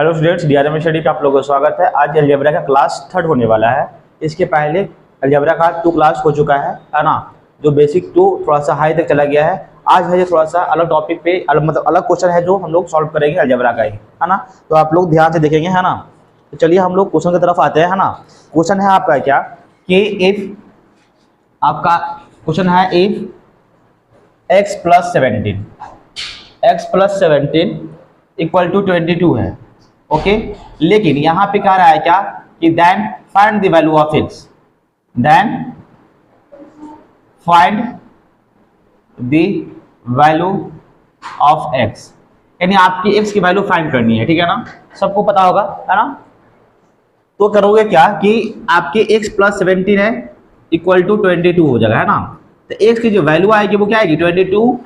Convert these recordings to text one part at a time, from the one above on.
Hello students, DRM study पे आप लोगों का स्वागत है। आज अलजेब्रा का क्लास 3 होने वाला है। इसके पहले अलजेब्रा का 2 क्लास हो चुका है ना, जो बेसिक 2 थोड़ा सा हाई तक चला गया है। आज है ये थोड़ा सा अलग टॉपिक पे मतलब अलग क्वेश्चन है जो हम लोग सॉल्व करेंगे अलजेब्रा का ही, है ना। तो आप लोग ध्यान से देखेंगे, है ना। तो चलिए हम लोग क्वेश्चन की तरफ आते हैं, है ना। क्वेश्चन है आपका क्या कि इफ आपका क्वेश्चन है इफ x + 17 इक्वल टू 22 है, ओके। लेकिन यहाँ पे कह रहा है क्या कि then find the value of x, then find the value of x, यानी आपकी x की वैल्यू फाइंड करनी है, ठीक है ना। सबको पता होगा, है ना। तो करोगे क्या कि आपके x + 17 है इक्वल टू 22 हो जाएगा, है ना। तो x की जो वैल्यू आएगी वो क्या आएगी 22।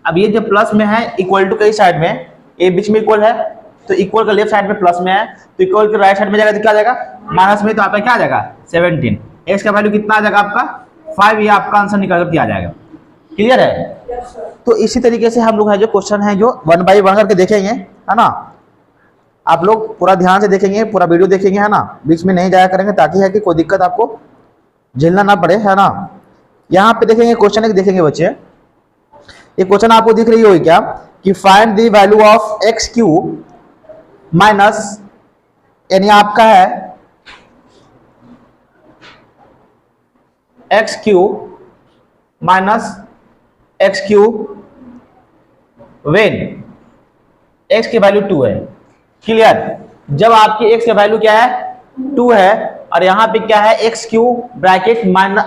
अब ये जो प्लस में है इक्वल टू कई साइड में, ए बीच में इक्वल है तो इक्वल का लेफ्ट साइड में प्लस में है, तो इक्वल के राइट साइड में जाएगा तो क्या आ जाएगा माइनस में, तो आपका क्या आ जाएगा 17। x का वैल्यू कितना आ जाएगा आपका 5, ये आपका आंसर निकल कर आ जाएगा। क्लियर है। तो इसी तरीके से हम लोग है जो क्वेश्चन है जो 1 बाय 1 करके देखेंगे, है ना। आप लोग पूरा ध्यान से देखेंगे, पूरा वीडियो देखेंगे, है ना, बीच में नहीं जाया करेंगे ताकि है कि कोई दिक्कत आपको झेलना ना पड़े, है ना। यहाँ पे देखेंगे क्वेश्चन एक देखेंगे बच्चे, ये क्वेश्चन आपको दिख रही होगी क्या कि find the value of x cube minus, यानी आपका है x cube minus x cube when x की वैल्यू 2 है। क्लियर। जब आपकी एक्स की वैल्यू क्या है 2 है और यहाँ पे क्या है एक्स क्यूब ब्रैकेट माइनस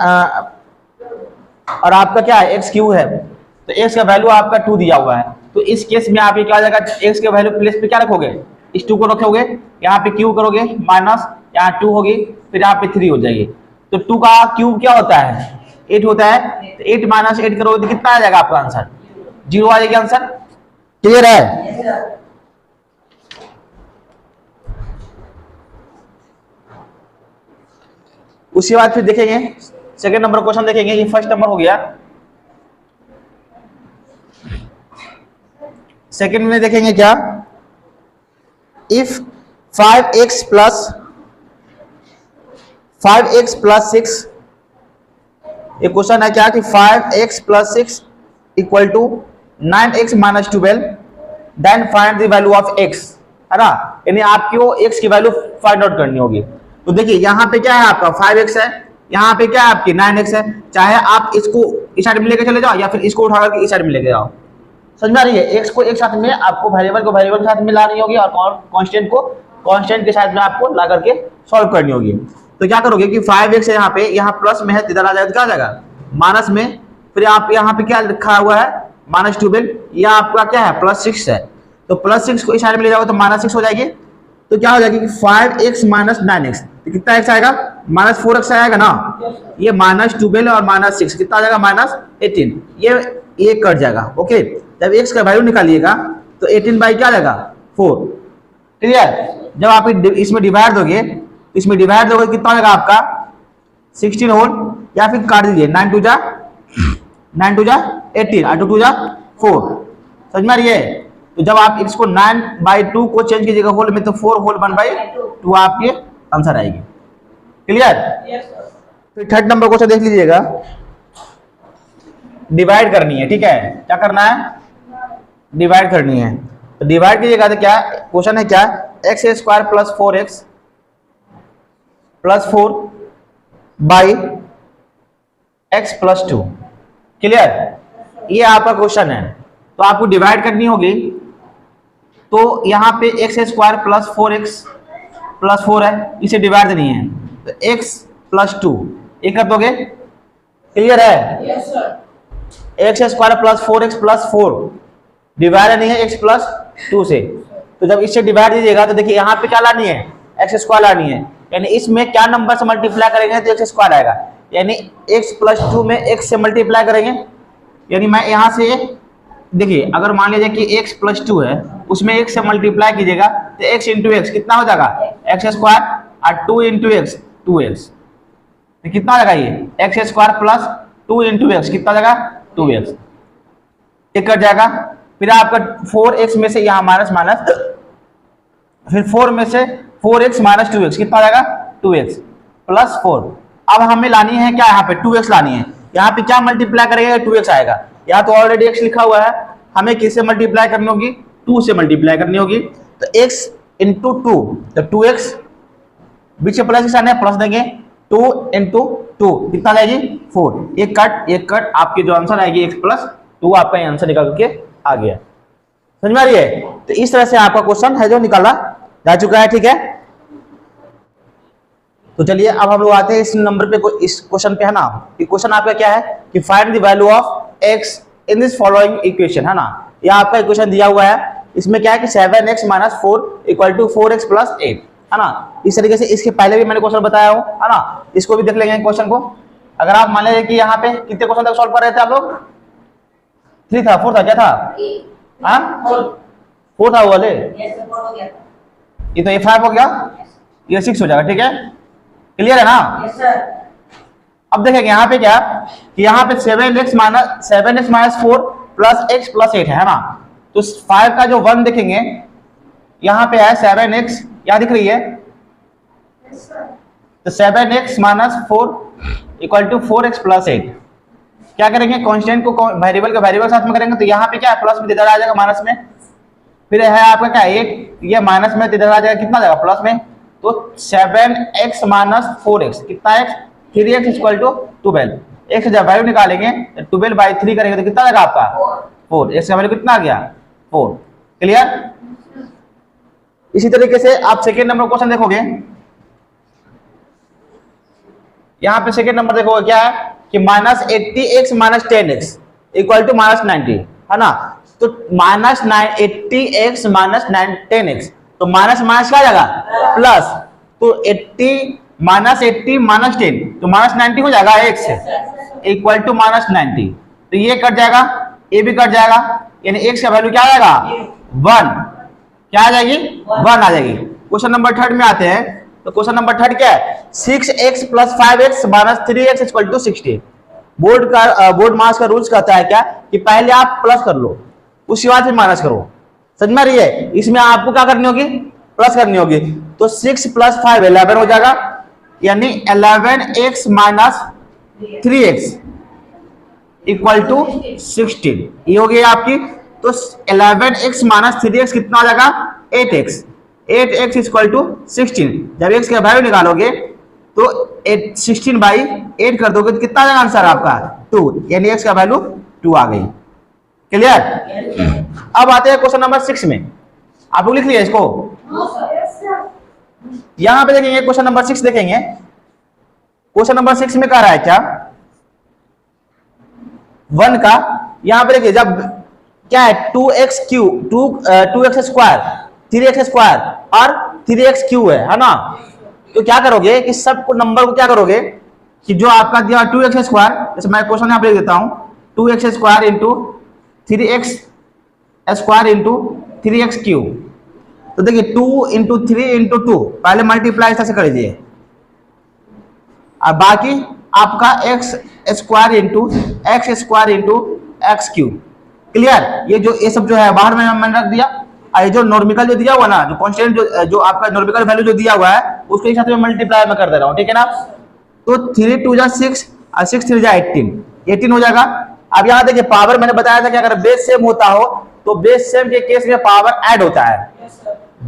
और आपका क्या है एक्स क्यूब है, तो एक्स का वैल्यू आपका 2 दिया हुआ है। तो इस केस में आप ये क्या हो जाएगा, एक्स के वैल्यू प्लेस पे क्या रखोगे, इस 2 को रखोगे, यहाँ पे क्यूब करोगे माइनस, यहाँ 2 होगी, फिर यहाँ पे 3 हो जाएगी। तो 2 का क्यूब क्या होता है 8 होता है, तो 8 - 8 करोगे तो कितना आ जाएगा आपका आंसर 0 आ जाएगा आंसर। क्लियर है। उसके बाद फिर देखेंगे सेकंड नंबर क्वेश्चन देखेंगे, ये फर्स्ट नंबर हो गया। सेकंड में देखेंगे क्या इफ 5x + 6, ये क्वेश्चन है क्या कि 5x + 6 equal to 9x - 12 then find the value of x, है ना। यानी आपकी वो x की वैल्यू फाइंड आउट करनी होगी। तो देखिए यहाँ पे क्या है आपका 5x है, यहाँ पे क्या है आपकी 9x है। चाहे आप इसको इस साइड में लेके चले जाओ या फिर इसको उठा करके इस साइड में लेके जाओ, समझ में आ रही है। एक्स को एक साथ में आपको वेरिएबल को वेरिएबल के साथ में लानी होगी और कांस्टेंट को कांस्टेंट के साथ में आपको ला करके सॉल्व करनी होगी। तो क्या करोगे कि 5x है यहाँ पे, यहाँ प्लस में है, इधर आ जाएगा तो क्या आ जाएगा माइनस में, फिर आप यहाँ पे क्या लिखा हुआ है -12, यह आपका क्या है +6 है, तो +6 को इस साइड में ले जाओगे तो -6 हो जाएगी। तो क्या हो जाएगी कि 5x - 9x, तो कितना x आएगा -4x आएगा ना, ये -12 और -6 कितना आ जाएगा -18, ये कट जाएगा। ओके, जब x का वैल्यू निकालिएगा तो 18 बाई क्या आ जाएगा 4। क्लियर। जब आप इसमें डिवाइड दोगे तो इसमें डिवाइड दोगे कितना हो जाएगा आपका 16 होल, या फिर काट दीजिए 9 2 जा 18 और 2 2 जा 4, समझ में आ रही है। तो जब आप x को 9/2 को चेंज कीजिएगा होल में तो 4 होल 1/2 आपके आंसर आएगी। क्लियर। फिर थर्ड नंबर क्वेश्चन देख लीजिएगा, डिवाइड करनी है, ठीक है। क्या करना है डिवाइड करनी है, तो डिवाइड कीजिएगा तो क्या क्वेश्चन है क्या x² + 4x + 4 by x + 2। Clear. ये आपका क्वेश्चन है, तो आपको डिवाइड करनी होगी। तो यहाँ पे x² + 4x + 4 है, इसे डिवाइड देनी है, तो x + 2 ये कर दोगे। क्लियर है। Yes sir. x² + 4x + 4 divide नहीं है x + 2 से, तो जब इससे डिवाइड दीजिएगा तो देखिए यहाँ पे क्या लानी है x² लानी है, यानी इसमें क्या नंबर से मल्टीप्लाई करेंगे तो x² आएगा, यानी x + 2 में x से मल्टीप्लाई करेंगे। यानी मैं यहाँ से देखिए अगर मान लीजिए कि x + 2 है उसमें x से मल्टीप्लाई कीजिएगा तो x × x कितना हो जाएगा x² और 2 × x 2x, तो कितना आ जाएगा ये x² + 2 × x कितना आ जाएगा 2x, ये कट जाएगा। फिर आपका 4x में से यहाँ माइनस फिर 4 में से 4x माइनस 2x कितना आ जाएगा 2x प्लस 4। अब हमें लानी है क्या, यहाँ पे 2x लानी है। यहाँ पे क्या मल्टीप्लाई करेगा 2x आएगा। यहाँ तो ऑलरेडी x लिखा हुआ है, हमें किससे मल्टीप्लाई करनी होगी 2 से मल्टीप्लाई करनी होगी। तो x इंटू 2 तो 2x बीच में प्लस आना है, प्लस देंगे 2 इंटू 2 कितना जाएगी 4। एक कट आपकी जो आंसर आएगी x प्लस 2 आपका आंसर निकल के आ गया। समझ में आ रही है। तो इस तरह से आपका क्वेश्चन है जो निकाला जा चुका है। ठीक है, तो चलिए अब हम लोग आते हैं इस नंबर पे, इस क्वेश्चन पे है ना। कि क्वेश्चन आपका क्या है कि find the value of x in this following equation है ना। यह आपका इक्वेशन दिया हुआ है, इसमें क्या है कि 7x minus 4 equal to 4x plus 8 है ना। इस तरीके से इसके पहले भी मैंने क्वेश्चन बताया हूं है ना, इसको भी देख लेंगे क्वेश्चन को। अगर आप मान लीजिए कि यहाँ पे कितने क्वेश्चन तक सॉल्व कर रहे थे आप लोग, 3 था 4 था क्या था, हाँ 4 था वो वाले, ये तो ये 5 हो गया, ये 6 हो जाएगा। ठीक है, क्लियर है ना। अब देखेंगे यहाँ पे क्या कि यहाँ पे 7x minus 4 plus x plus 8 है ना। तो 5 का जो 1 देखेंगे यहाँ पे है 7x, यहाँ दिख रही है। तो 7x minus 4 equal to 4x plus 8। क्या करेंगे कांस्टेंट को वेरिएबल के वेरिएबल साथ में करेंगे, तो यहाँ पे क्या है प्लस में इधर आ जाएगा माइनस में, फिर है आपका क्या 8, ये माइनस में इधर आ जाएगा कितना जाएगा प्लस में। तो 7x माइनस 4x कितना x 3x equal to 12। x जब वैल्यू निकालेंगे 12/3 करेंगे तो कितना जाएगा आपका 4। x का वैल्यू कितना आ गया 4। क्लियर। इसी तरीके से आप सेकेंड नंबर क्वेश्चन देखोगे, यहाँ पे सेकेंड नंबर देखोगे क्या है कि minus 80x minus 10x equal to minus 90 है ना। तो माइनस 80x माइनस 10x, तो माइनस माइनस क्या जाएगा प्लस, तो 80 माइनस 80 माइनस 10 तो माइनस 90 हो जाएगा x इक्वल टू माइनस 90। तो ये कट जाएगा, ये भी कट जाएगा, यानी x का वैल्यू क्या आ जाएगा 1, क्या आ जाएगी 1 आ जाएगी। क्वेश्चन नंबर 3 में आते हैं। तो क्वेश्चन नंबर 3 क्या है 6x plus 5x minus 3x equal to 60। BODMAS का रूल्स कहता है क्या कि पहले आप प्लस कर लो उसके बाद फिर माइनस करो। समझ में आ रही है। इसमें आपको क्या करनी होगी प्लस करनी होगी। तो 6 प्लस 5 11 हो जाएगा, यानी 11x minus 3x equal to 16 ये हो गई आपकी। तो 11x माइनस 3x कितना हो जाएगा 8x इक्वल टू 16। जब x का वैल्यू निकालोगे तो 16/8 कर दोगे तो कितना आ जाएगा आंसर आपका 2, यानी x का वैल्यू 2 आ गई। क्लियर। अब आते हैं क्वेश्चन नंबर 6 में, आप लोग लिख लिया इसको। यहां पे देखेंगे क्वेश्चन नंबर 6 देखेंगे। क्वेश्चन नंबर 6 में कह रहा है क्या 1 का, यहां पे देखिए जब क्या है 2x स्क्वायर 3x स्क्वायर और 3x क्यू है ना। तो क्या करोगे कि सब नंबर को क्या करोगे कि जो आपका दिया 2x स्क्वायर, जैसे मैं क्वेश्चन यहां पे लिख देता हूं 2x square into 3x square into 3x cube. तो देखिए 2 इंटू 3 इंटू 2 पहले मल्टीप्लाई ऐसे कर लीजिए, और बाकी आपका x square into x cube. Clear. ये सब जो है बाहर में मैंने रख दिया, और ये जो नॉर्मिकल जो दिया हुआ ना, जो कांस्टेंट जो आपका नॉर्मिकल वैल्यू जो दिया हुआ है उसके साथ में मल्टीप्लाई में कर दे रहा हूं। ठीक है ना। तो 3 2 जा 6 और 6 3 जा 18 हो जाएगा। अब यहाँ देखिए पावर मैंने बताया था कि अगर बेस सेम होता हो तो बेस सेम के केस में पावर ऐड होता है।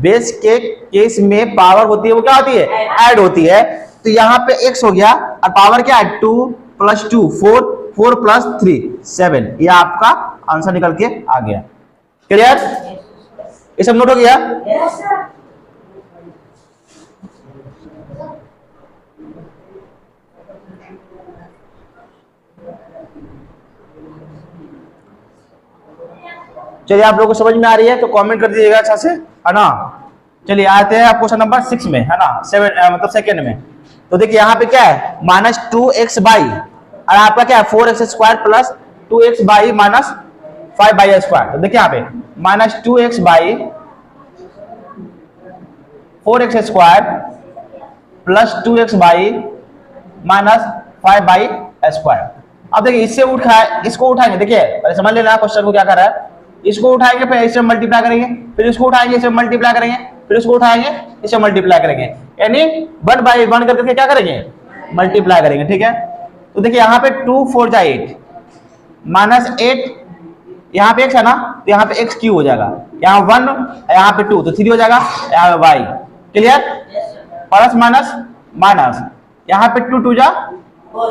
बेस के केस में पावर होती है वो क्या होती है ऐड होती है। तो यहाँ पे x हो गया और पावर क्या है 2 + 2 4 + 3 7, ये आपका आंसर निकल के आ गया। क्लियर। ये सब नोट हो गया। चलिए आप लोगों को समझ में आ रही है तो कमेंट कर दीजिएगा अच्छा से, है ना। चलिए आते हैं क्वेश्चन नंबर 6 में, है ना, 7 मतलब सेकेंड में। तो देखिए यहाँ पे क्या है -2x बाई और आपका क्या है 4x square plus 2x by minus 5 square. तो देखिए यहाँ पे -2x by 4x square plus 2x by minus 5 square. अब देखिए इसको उठाएंगे, देखिए पहले समझ लेना क्वेश्चन को क्या कर रहा है। इसको उठाएंगे फिर इससे मल्टीप्लाई करेंगे, फिर इसको उठाएंगे इससे मल्टीप्लाई करेंगे, फिर उसको उठाएंगे, इसे मल्टीप्लाई करेंगे, यानी 1 बाई 1 करके क्या करेंगे, मल्टीप्लाई करेंगे। ठीक है, तो देखिए यहाँ पे 2 4 जा 8 माइनस 8, यहाँ पे x है ना, तो यहाँ पे x क्यू हो जाएगा, यहाँ 1 यहाँ पे 2 तो 3 हो जाएगा, यहाँ पे y। Clear? Plus minus minus, यहाँ पे 2 2 जा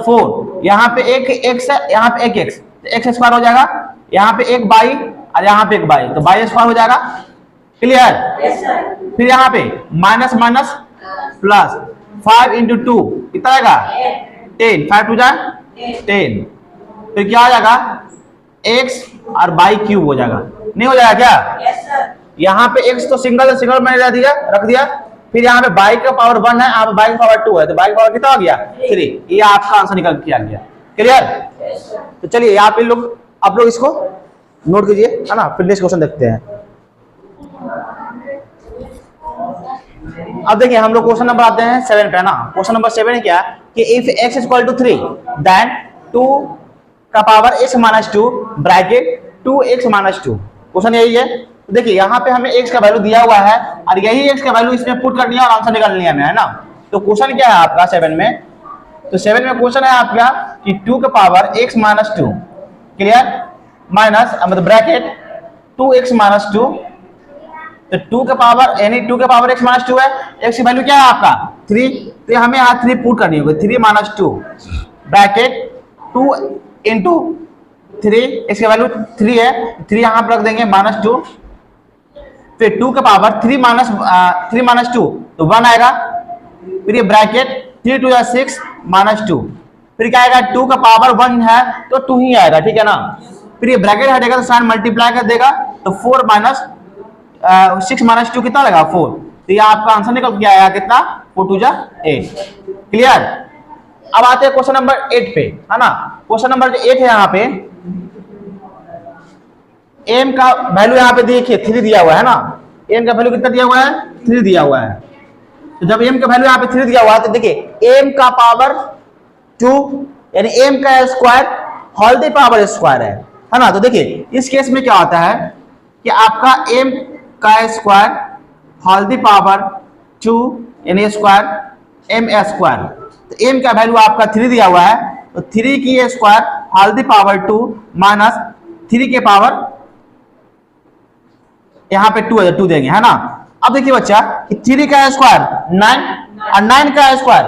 4, यहाँ पे एक x है, यहाँ पे एक x, तो x स्क्वायर हो जाएगा, यहाँ पे एक y और यहाँ पे एक y, तो y स्क्वायर हो जाएगा। क्लियर? फिर यहाँ पे माइनस माइनस प्लस, 5 इंटू 2 कितना आएगा 10, 5 2 जा 10, फिर क्या हो जाएगा x और y क्यूब हो जाएगा। नहीं हो जाएगा क्या? यहाँ पे x तो सिंगल मैंने रख दिया, फिर यहाँ पे y का पावर 1 है, यहाँ पे y का पावर 2 है, तो y का पावर कितना हो गया 3। ये आपका आंसर निकल के आ गया। क्लियर? तो चलिए यहाँ पे आप लोग इसको नोट कीजिए, है ना, फिर नेक्स्ट क्वेश्चन देखते हैं। अब देखिए हम लोग क्वेश्चन नंबर आते हैं 7 पे, है ना। क्वेश्चन नंबर 7 है क्या कि if x equal to 3 then 2 का power x minus 2 bracket 2x minus 2। Question यही है। तो देखिए यहाँ पे हमें x का वैल्यू दिया हुआ है और यही x का वैल्यू इसमें पुट करनी है और आंसर निकालनी है हमें, है ना। तो क्वेश्चन क्या है आपका 7 में, तो 7 में क्वेश्चन है आपका कि 2 का power x minus 2, clear, minus मतलब ब्रैकेट 2x माइनस 2, तो 2 का पावर यानी 2 का पावर x माइनस 2 है, x की वैल्यू क्या है आपका 3, तो हमें यहाँ 3 पुट करनी होगी, 3 माइनस 2 ब्रैकेट 2 इंटू 3, x की वैल्यू 3 है, 3 यहाँ पर रख देंगे माइनस 2, फिर 2 का पावर 3 माइनस 2 तो 1 आएगा, फिर ये ब्रैकेट 3 2 6 माइनस 2, फिर क्या आएगा 2 का पावर 1 है तो 2 ही आएगा, ठीक है ना। फिर ये ब्रैकेट हटेगा तो साइन मल्टीप्लाई कर देगा, तो 4 माइनस 6 माइनस 2 कितना लगा 4, तो ये आपका आंसर निकल के आया कितना 4 2 8। क्लियर? अब आते हैं क्वेश्चन नंबर 8 पे, है ना। क्वेश्चन नंबर 8 है, यहाँ पे m का वैल्यू यहाँ पे देखिए 3 दिया हुआ है ना, m का वैल्यू कितना दिया हुआ है 3 दिया हुआ है। तो जब m का वैल्यू यहाँ पे 3 दिया हुआ है तो देखिए m का पावर 2 यानी m का square whole the power square है ना। तो देखिए इस केस में क्या होता है कि आपका m का स्क्वायर होल द पावर 2 यानी स्क्वायर m स्क्वायर, तो m का वैल्यू आपका 3 दिया हुआ है, तो 3 की square whole the power 2 minus 3 के पावर यहाँ पे 2 है, 2 देंगे, है ना। अब देखिए बच्चा कि 3 का स्क्वायर 9 और 9 का स्क्वायर,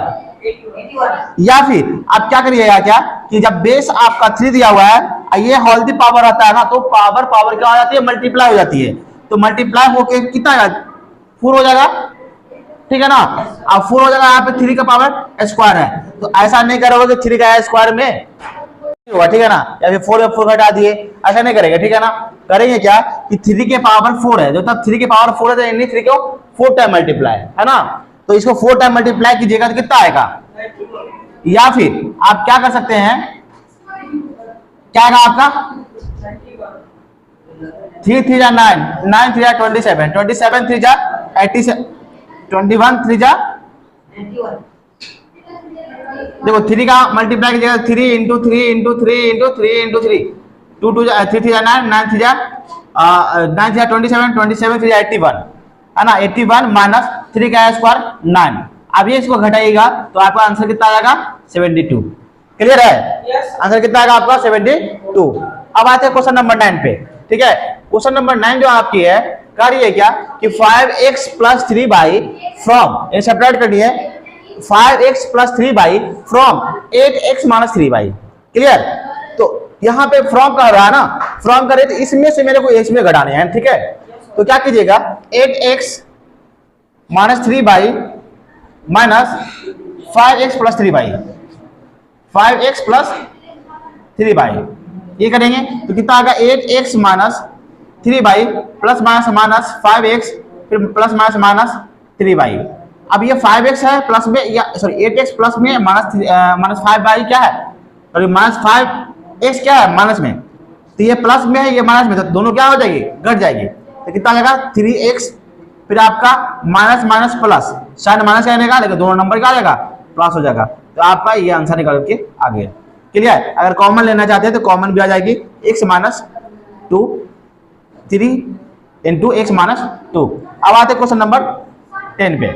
या फिर आप क्या करिएगा क्या कि जब बेस आपका 3 दिया हुआ है और ये होल द पावर आता है ना, तो पावर क्या हो जाती है मल्टीप्लाई हो जाती है, तो मल्टीप्लाई होके कितना आएगा 4 हो जाएगा, ठीक है ना। अब 4 हो जाएगा, यहाँ पे 3 का पावर स्क्वायर है, तो ऐसा नहीं करोगे कि 3 का स्क्वायर में होगा, ठीक है ना, या फिर 4 में 4 घटा दिए, ऐसा नहीं करेंगे, ठीक है ना। करेंगे क्या कि 3 के पावर 4 है, जो तब 3 के पावर 4 है तो यानी 3 को 4 टाइम मल्टीप्लाई है ना, तो इसको 4 टाइम मल्टीप्लाई कीजिएगा तो कितना आएगा, या फिर आप क्या कर सकते हैं, क्या आएगा आपका 3 3 जा 9, 9 3 जा 27, 27 3 जा 87, 21 3 जा देखो 3 का मल्टीप्लाई कीजिएगा 3 इंटू 3 इंटू 3 इंटू 3 इंटू 3, 2 2 जा 3 3 जा 9, 9 3 जा 9 3 जा 27, 27 3 जा 81, है ना, 81 माइनस 3 का स्क्वायर 9। अब ये इसको घटाइएगा तो आपका आंसर कितना आ जाएगा 72। क्लियर है? आंसर कितना आएगा आपका 72। अब आते हैं क्वेश्चन नंबर 9 पे, ठीक है। क्वेश्चन नंबर 9 जो आपकी है करिए क्या कि 5x प्लस 3 बाई फ्रॉम, ये सेपरेट करिए, 5x plus 3 by from 8x minus 3 by. Clear? तो यहाँ पे फ्रॉम का रहा है ना, फ्रॉम करे तो इसमें से मेरे को इसमें घटाने हैं, ठीक है। तो क्या कीजिएगा 8x minus 3 by minus 5x plus 3 by, 5x plus 3 by, ये करेंगे तो कितना आएगा 8x minus 3 by plus minus minus 5x फिर प्लस माइनस माइनस 3 बाई। अब ये 5x है प्लस में, या सॉरी 8x प्लस में माइनस 5 बाई क्या है, सॉरी माइनस 5x क्या है माइनस में, तो ये प्लस में है ये माइनस में, तो दोनों क्या हो जाएगी घट जाएगी, तो कितना आएगा 3x फिर आपका माइनस माइनस प्लस, शायद माइनस का आएगा लेकिन दोनों नंबर क्या आ जाएगा प्लस हो जाएगा, तो आपका ये आंसर निकल के आ गया। क्लियर? अगर कॉमन लेना चाहते हैं तो कॉमन भी आ जाएगी, x minus 2 3 into x minus 2। अब आते क्वेश्चन नंबर 10 पे।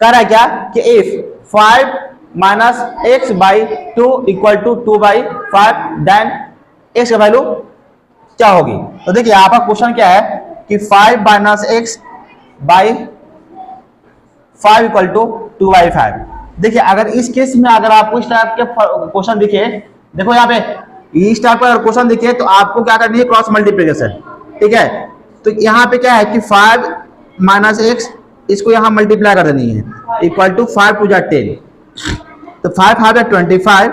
कह रहा है क्या कि if 5 minus x by 2 equal to 2/5 then x का वैल्यू क्या होगी। तो देखिए आपका क्वेश्चन क्या है कि 5 minus x by 5 equal to 2/5। देखिए अगर इस केस में अगर आपको इस टाइप के क्वेश्चन दिखे, देखो यहाँ पे इस टाइप का क्वेश्चन दिखे तो आपको क्या करनी है, क्रॉस मल्टीप्लिकेशन। ठीक है, तो यहाँ पे क्या है कि 5 माइनस एक्स इसको यहाँ मल्टीप्लाई कर देनी है इक्वल टू 5 टू 10। तो 5 5 है 25,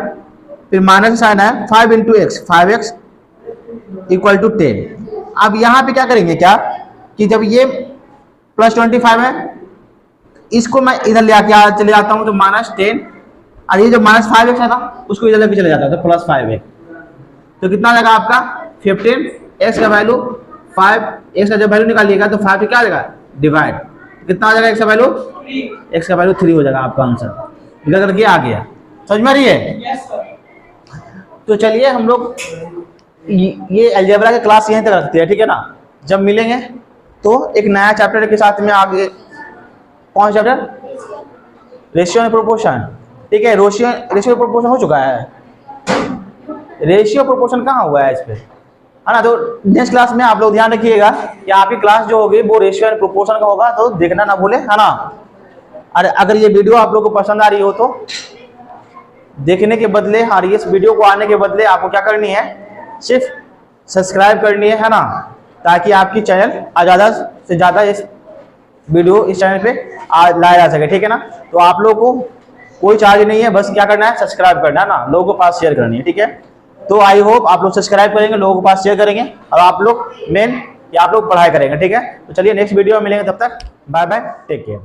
फिर माइनस साइन है 5 into x 5x equal to 10। अब यहाँ पे क्या करेंगे क्या कि जब ये प्लस 25 है इसको मैं इधर ले आके चले जाता हूँ तो माइनस 10, और ये जो माइनस 5x है ना उसको इधर लेके चले जाता है तो प्लस 5x। तो कितना आ जाएगा आपका 15, x का वैल्यू 5, x का जब वैल्यू निकालिएगा तो 5 क्या आ जाएगा डिवाइड, कितना आ जाएगा x का वैल्यू, x का वैल्यू 3 हो जाएगा आपका आंसर। निकल करके आ गया, समझ में आ रही है। तो चलिए हम लोग ये अलजेब्रा की क्लास यहीं तक रखते हैं, ठीक है ना। जब मिलेंगे तो एक नया चैप्टर के साथ में आगे। कौन चैप्टर, रेशियो एंड प्रोपोर्शन। ठीक है, रेशियो प्रोपोर्शन हो चुका है, रेशियो प्रोपोर्शन कहाँ हुआ है इस पे, है ना। तो नेक्स्ट क्लास में आप लोग ध्यान रखिएगा कि आपकी क्लास जो होगी वो रेशियो एंड प्रोपोर्शन का होगा, तो देखना ना भूले, है ना। अरे अगर ये वीडियो आप लोग को पसंद आ रही हो तो देखने के बदले, हाँ इस वीडियो को आने के बदले आपको क्या करनी है, सिर्फ सब्सक्राइब करनी है ना, ताकि आपकी चैनल ज़्यादा से ज़्यादा इस वीडियो इस चैनल पे लाया जा सके, ठीक है ना। तो आप लोगों को कोई चार्ज नहीं है, बस क्या करना है, सब्सक्राइब करना है ना, लोगों के पास शेयर करनी है, ठीक है। तो आई होप आप लोग सब्सक्राइब करेंगे, लोगों के पास शेयर करेंगे, और आप लोग मेन कि आप लोग पढ़ाई करेंगे, ठीक है। तो चलिए नेक्स्ट वीडियो में मिलेंगे, तब तक बाय बाय, टेक केयर।